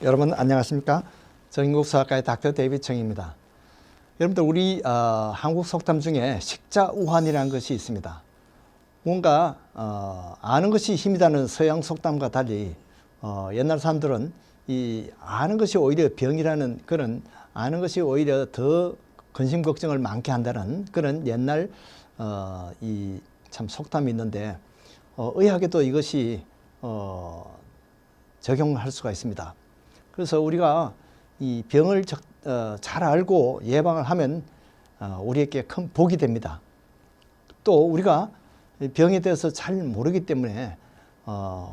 여러분 안녕하십니까? 정인국수학과의 닥터 데이비드 청입니다. 여러분들 우리 한국 속담 중에 식자우환이라는 것이 있습니다. 뭔가 아는 것이 힘이라는 서양 속담과 달리 옛날 사람들은 이 아는 것이 오히려 병이라는 그런 아는 것이 오히려 더 근심 걱정을 많게 한다는 그런 옛날 이 참 속담이 있는데 의학에도 이것이 적용할 수가 있습니다. 그래서 우리가 이 병을 잘 알고 예방을 하면 우리에게 큰 복이 됩니다. 또 우리가 병에 대해서 잘 모르기 때문에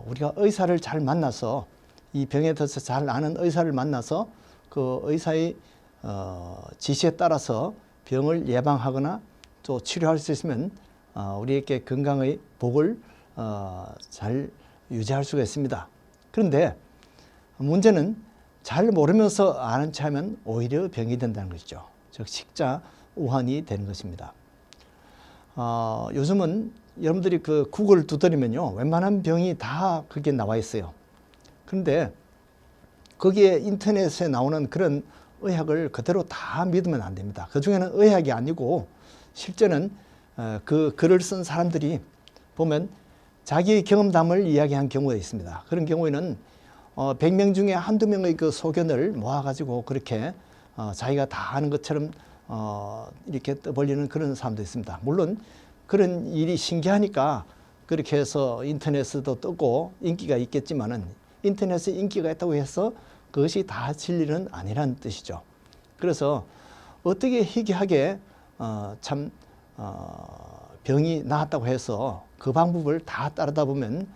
우리가 의사를 잘 만나서 이 병에 대해서 잘 아는 의사를 만나서 그 의사의 지시에 따라서 병을 예방하거나 또 치료할 수 있으면 우리에게 건강의 복을 잘 유지할 수가 있습니다. 그런데 문제는 잘 모르면서 아는 체 하면 오히려 병이 된다는 것이죠. 즉 식자우환이 되는 것입니다. 요즘은 여러분들이 그 구글 두드리면요, 웬만한 병이 다 그게 나와 있어요. 그런데 거기에 인터넷에 나오는 그런 의학을 그대로 다 믿으면 안 됩니다. 그 중에는 의학이 아니고 실제는 그 글을 쓴 사람들이 보면 자기의 경험담을 이야기한 경우가 있습니다. 그런 경우에는 100명 중에 한두 명의 그 소견을 모아가지고 그렇게 자기가 다 아는 것처럼 이렇게 떠벌리는 그런 사람도 있습니다. 물론 그런 일이 신기하니까 그렇게 해서 인터넷에도 뜨고 인기가 있겠지만은 인터넷에 인기가 있다고 해서 그것이 다 진리는 아니라는 뜻이죠. 그래서 어떻게 희귀하게 병이 나았다고 해서 그 방법을 다 따르다 보면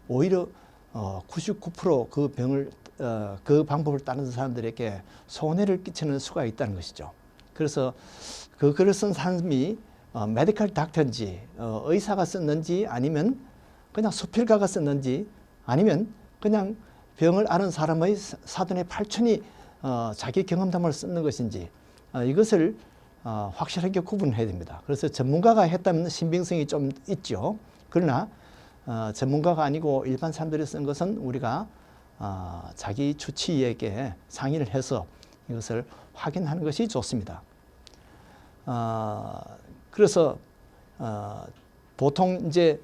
오히려 99%그 병을 그 방법을 따르는 사람들에게 손해를 끼치는 수가 있다는 것이죠. 그래서 그 글을 쓴 사람이 메디컬 닥터인지 의사가 썼는지 아니면 그냥 수필가가 썼는지 아니면 그냥 병을 앓은 사람의 사돈의 팔촌이 자기 경험담을 쓰는 것인지 이것을 확실하게 구분해야 됩니다. 그래서 전문가가 했다면 신빙성이 좀 있죠. 그러나 전문가가 아니고 일반 사람들이 쓴 것은 우리가 자기 주치의에게 상의를 해서 이것을 확인하는 것이 좋습니다. 그래서 보통 이제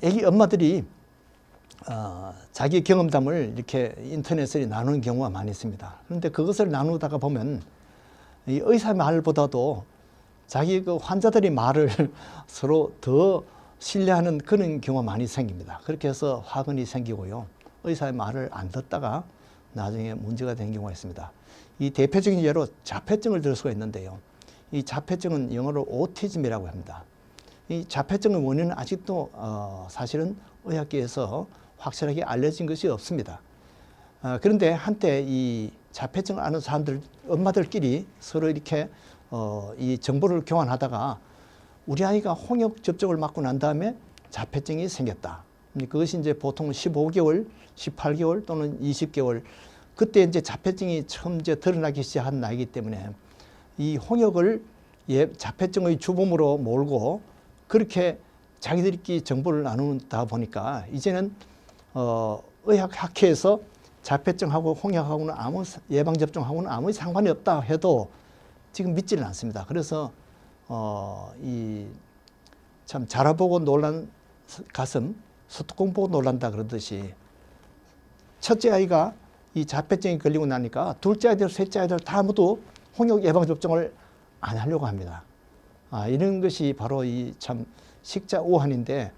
애기 엄마들이 자기 경험담을 이렇게 인터넷에 나누는 경우가 많이 있습니다. 그런데 그것을 나누다가 보면 이 의사 말보다도 자기 그 환자들의 말을 서로 더 신뢰하는 그런 경우가 많이 생깁니다. 그렇게 해서 화근이 생기고요. 의사의 말을 안 듣다가 나중에 문제가 된 경우가 있습니다. 이 대표적인 예로 자폐증을 들 수가 있는데요. 이 자폐증은 영어로 오티즘이라고 합니다. 이 자폐증의 원인은 아직도 사실은 의학계에서 확실하게 알려진 것이 없습니다. 그런데 한때 이 자폐증을 아는 사람들, 엄마들끼리 서로 이렇게 이 정보를 교환하다가 우리 아이가 홍역 접종을 맞고 난 다음에 자폐증이 생겼다. 그것이 이제 보통 15개월, 18개월 또는 20개월 그때 이제 자폐증이 처음 이제 드러나기 시작한 나이기 때문에 이 홍역을 자폐증의 주범으로 몰고 그렇게 자기들끼리 정보를 나누다 보니까 이제는 의학학회에서 자폐증하고 홍역하고는 예방접종하고는 아무 상관이 없다 해도 지금 믿지는 않습니다. 그래서 이 참 자라보고 놀란 가슴 소뚜껑 보고 놀란다 그러듯이 첫째 아이가 이 자폐증이 걸리고 나니까 둘째 아이들, 셋째 아이들 다 모두 홍역 예방접종을 안 하려고 합니다. 이런 것이 바로 이 참 식자우환인데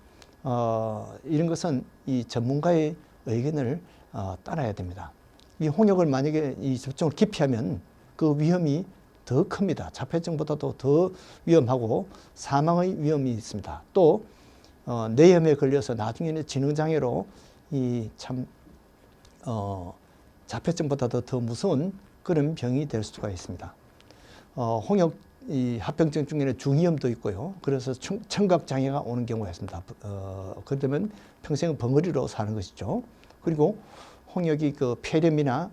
이런 것은 이 전문가의 의견을 따라야 됩니다. 이 홍역을 만약에 이 접종을 기피하면 그 위험이 더 큽니다. 자폐증보다도 더 위험하고 사망의 위험이 있습니다. 또 뇌염에 걸려서 나중에는 지능장애로 이 참 자폐증보다도 더 무서운 그런 병이 될 수가 있습니다. 홍역 이 합병증 중에는 중이염도 있고요. 그래서 청각장애가 오는 경우가 있습니다. 그러면 평생 벙어리로 사는 것이죠. 그리고 홍역이 그 폐렴이나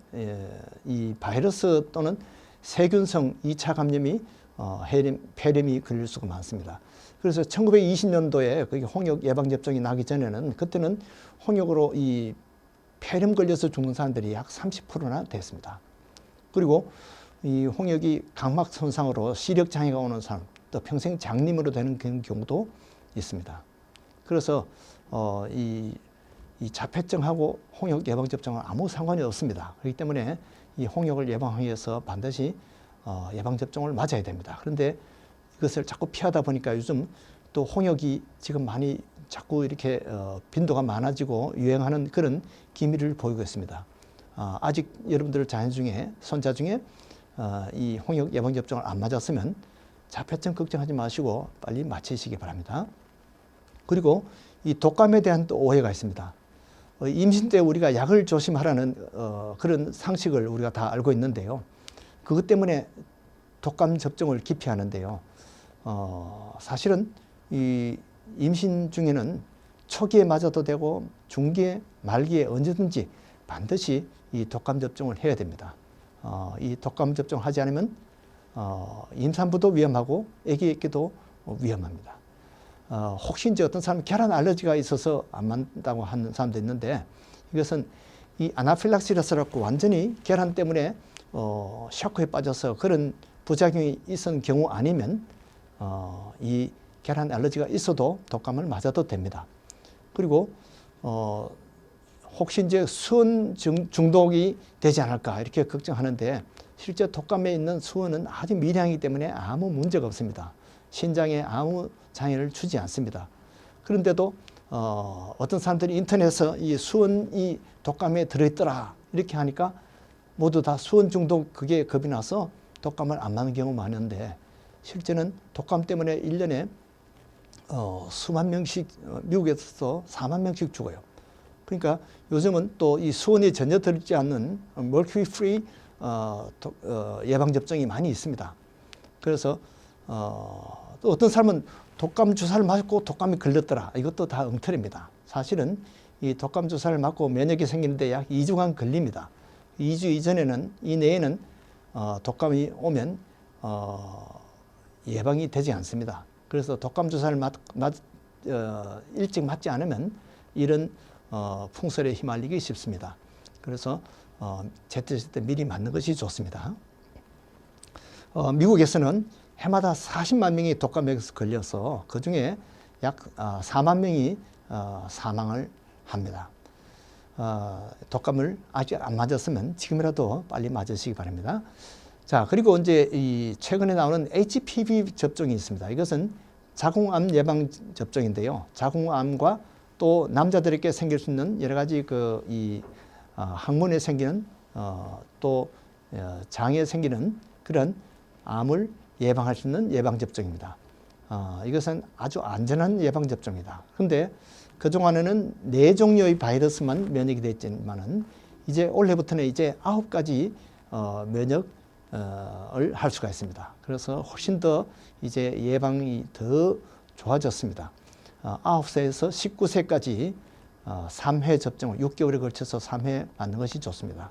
이 바이러스 또는 세균성 2차 감염이 폐렴이 걸릴 수가 많습니다. 그래서 1920년도에 홍역 예방접종이 나기 전에는 그때는 홍역으로 이 폐렴 걸려서 죽는 사람들이 약 30%나 됐습니다. 그리고 이 홍역이 각막 손상으로 시력 장애가 오는 사람, 또 평생 장님으로 되는 그런 경우도 있습니다. 그래서 이 자폐증하고 홍역 예방 접종은 아무 상관이 없습니다. 그렇기 때문에 이 홍역을 예방하기 위해서 반드시 예방 접종을 맞아야 됩니다. 그런데 이것을 자꾸 피하다 보니까 요즘 또 홍역이 지금 많이 자꾸 이렇게 빈도가 많아지고 유행하는 그런 기미를 보이고 있습니다. 아직 여러분들 자녀 중에, 손자 중에 이 홍역 예방 접종을 안 맞았으면 자폐증 걱정하지 마시고 빨리 맞히시기 바랍니다. 그리고 이 독감에 대한 또 오해가 있습니다. 임신 때 우리가 약을 조심하라는 그런 상식을 우리가 다 알고 있는데요. 그것 때문에 독감 접종을 기피하는데요. 사실은 이 임신 중에는 초기에 맞아도 되고 중기에 말기에 언제든지 반드시 이 독감 접종을 해야 됩니다. 이 독감 접종을 하지 않으면 임산부도 위험하고 아기에게도 위험합니다. 혹시 이제 어떤 사람은 계란 알러지가 있어서 안 맞는다고 하는 사람도 있는데 이것은 이 아나필락시라고 완전히 계란 때문에 쇼크에 빠져서 그런 부작용이 있은 경우 아니면 이 계란 알러지가 있어도 독감을 맞아도 됩니다. 그리고 혹시 이제 수은 중독이 되지 않을까 이렇게 걱정하는데 실제 독감에 있는 수은은 아주 미량이기 때문에 아무 문제가 없습니다. 신장에 아무 장애를 주지 않습니다. 그런데도 어떤 사람들이 인터넷에서 이 수은이 독감에 들어있더라 이렇게 하니까 모두 다 수은 중독 그게 겁이 나서 독감을 안 맞는 경우 많은데 실제는 독감 때문에 1년에 수만 명씩 미국에서 4만 명씩 죽어요. 그러니까 요즘은 또 이 수은이 전혀 들지 않는 mercury free 예방 접종이 많이 있습니다. 그래서 또 어떤 사람은 독감 주사를 맞고 독감이 걸렸더라. 이것도 다 엉터리입니다. 사실은 이 독감 주사를 맞고 면역이 생기는데 약 2주간 걸립니다. 2주 이내에는 독감이 오면 예방이 되지 않습니다. 그래서 독감 주사를 일찍 맞지 않으면 이런 풍설에 휘말리기 쉽습니다. 그래서 제때제때 미리 맞는 것이 좋습니다. 미국에서는 해마다 40만 명이 독감에 걸려서 그중에 약 4만 명이 사망을 합니다. 독감을 아직 안 맞았으면 지금이라도 빨리 맞으시기 바랍니다. 자, 그리고 이제 이 최근에 나오는 HPV 접종이 있습니다. 이것은 자궁암 예방 접종인데요. 자궁암과 또 남자들에게 생길 수 있는 여러 가지 항문에 생기는 또 장에 생기는 그런 암을 예방할 수 있는 예방 접종입니다. 이것은 아주 안전한 예방 접종이다. 그런데 그동안에는 4종류의 바이러스만 면역이 됐지만은 이제 올해부터는 이제 9가지 면역을 할 수가 있습니다. 그래서 훨씬 더 이제 예방이 더 좋아졌습니다. 9세에서 19세까지 3회 접종을 6개월에 걸쳐서 3회 맞는 것이 좋습니다.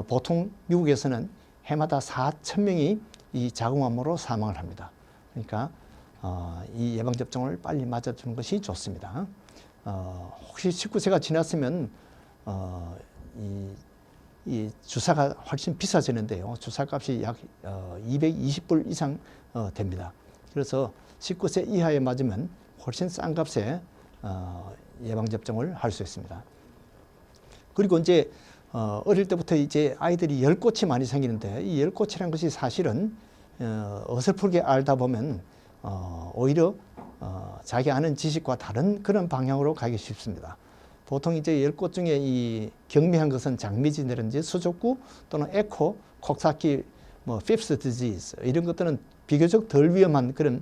보통 미국에서는 해마다 4,000명이 이 자궁암으로 사망을 합니다. 그러니까 이 예방접종을 빨리 맞아주는 것이 좋습니다. 혹시 19세가 지났으면 이 주사가 훨씬 비싸지는데요. 주사값이 약 220불 이상 됩니다. 그래서 19세 이하에 맞으면 훨씬 싼 값에 예방접종을 할 수 있습니다. 그리고 이제 어릴 때부터 이제 아이들이 열꽃이 많이 생기는데 이 열꽃이라는 것이 사실은 어설프게 알다 보면 오히려 자기 아는 지식과 다른 그런 방향으로 가기 쉽습니다. 보통 이제 열꽃 중에 이 경미한 것은 장미진이라든지 수족구 또는 에코, 콕사키, 피프스 디지즈 이런 것들은 비교적 덜 위험한 그런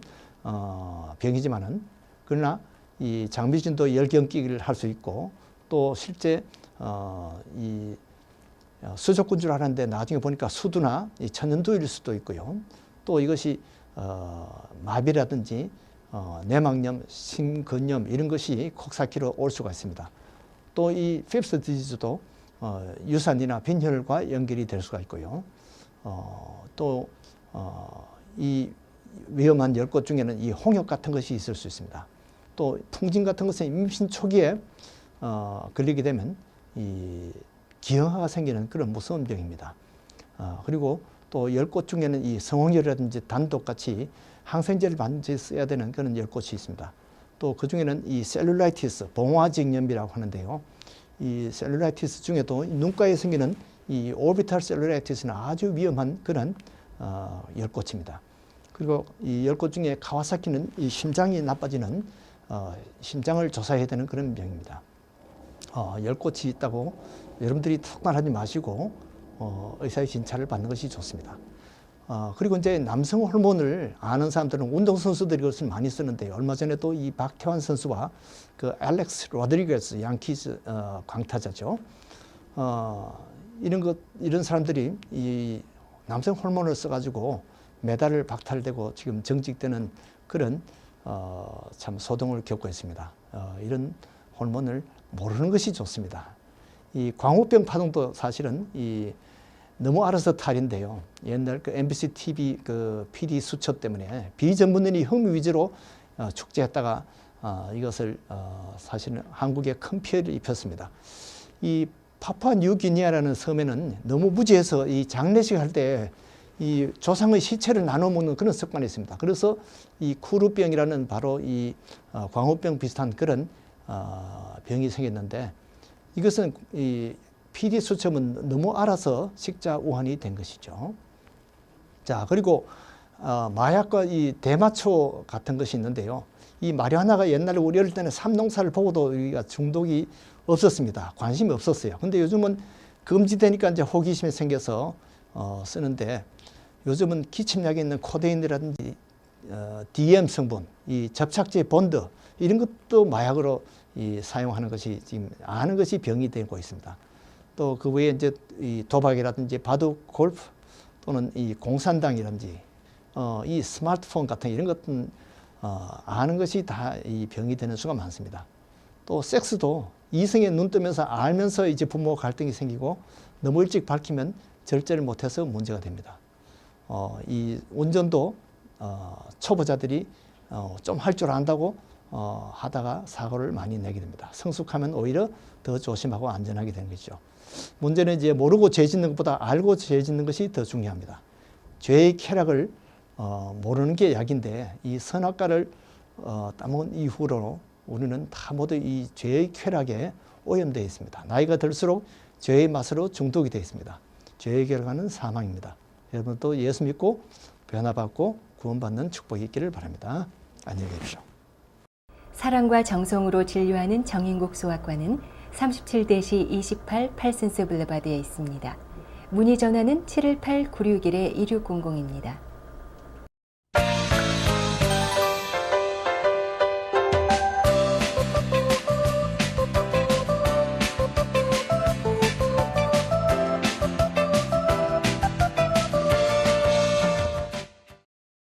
병이지만은 그러나 이 장미진도 열경기를 할 수 있고 또 실제 이 수족구인 줄 알았는데 나중에 보니까 수두나 이 천연두일 수도 있고요. 또 이것이 마비라든지 내막염, 심근염 이런 것이 콕사키로 올 수가 있습니다. 또 이 피프스 디지즈도 유산이나 빈혈과 연결이 될 수가 있고요. 또 이 위험한 열꽃 중에는 이 홍역 같은 것이 있을 수 있습니다. 또 풍진 같은 것은 임신 초기에 걸리게 되면 이 기형아가 생기는 그런 무서운 병입니다. 그리고 또 열꽃 중에는 이 성홍열이라든지 단독같이 항생제를 반드시 써야 되는 그런 열꽃이 있습니다. 또 그 중에는 이 셀룰라이티스, 봉화직염이라고 하는데요. 이 셀룰라이티스 중에도 눈가에 생기는 이 오비탈 셀룰라이티스는 아주 위험한 그런 열꽃입니다. 그리고 이 열꽃 중에 카와사키는 이 심장이 나빠지는 심장을 조사해야 되는 그런 병입니다. 열꽃이 있다고 여러분들이 턱만하지 마시고 의사의 진찰을 받는 것이 좋습니다. 그리고 이제 남성 호르몬을 아는 사람들은 운동선수들이 그것을 많이 쓰는데요. 얼마 전에 또 이 박태환 선수와 그 알렉스 로드리게스 양키즈 광타자죠. 이런 사람들이 이 남성 호르몬을 써가지고 메달을 박탈되고 지금 정직되는 그런 참 소동을 겪고 있습니다. 이런 호르몬을 모르는 것이 좋습니다. 이 광우병 파동도 사실은 너무 알아서 탈인데요. 옛날 그 MBC TV 그 PD 수첩 때문에 비전문인이 흥미 위주로 축제했다가 이것을 사실은 한국에 큰 피해를 입혔습니다. 이 파푸아 뉴기니아라는 섬에는 너무 무지해서 이 장례식 할 때 이 조상의 시체를 나눠 먹는 그런 습관이 있습니다. 그래서 이 쿠루병이라는 바로 이 광우병 비슷한 그런 병이 생겼는데 이것은 이 PD 수첩은 너무 알아서 식자우환이 된 것이죠. 자, 그리고 마약과 이 대마초 같은 것이 있는데요. 이 마리화나가 옛날에 우리 어릴 때는 삼농사를 보고도 우리가 중독이 없었습니다. 관심이 없었어요. 근데 요즘은 금지되니까 이제 호기심이 생겨서 쓰는데 요즘은 기침약에 있는 코데인이라든지 DM 성분, 이 접착제 본드 이런 것도 마약으로 사용하는 것이 지금 아는 것이 병이 되고 있습니다. 또 그 외에 이제 이 도박이라든지 바둑, 골프 또는 이 공산당이라든지 이 스마트폰 같은 이런 것은 아는 것이 다 이 병이 되는 수가 많습니다. 또 섹스도 이성에 눈 뜨면서 알면서 이제 부모 갈등이 생기고 너무 일찍 밝히면 절제를 못해서 문제가 됩니다. 이 운전도 초보자들이 좀 할 줄 안다고 하다가 사고를 많이 내게 됩니다. 성숙하면 오히려 더 조심하고 안전하게 되는 것이죠. 문제는 이제 모르고 죄 짓는 것보다 알고 죄 짓는 것이 더 중요합니다. 죄의 쾌락을 모르는 게 약인데 이 선악과를 따먹은 이후로 우리는 다 모두 이 죄의 쾌락에 오염되어 있습니다. 나이가 들수록 죄의 맛으로 중독이 되어 있습니다. 죄의 결과는 사망입니다. 여러분도 예수 믿고 변화받고 구원받는 축복이 있기를 바랍니다. 안녕히 계십시오. 사랑과 정성으로 진료하는 정인국 소아과는 37-28 팔슨스 블루바드에 있습니다. 문의 전화는 718-961-2600입니다.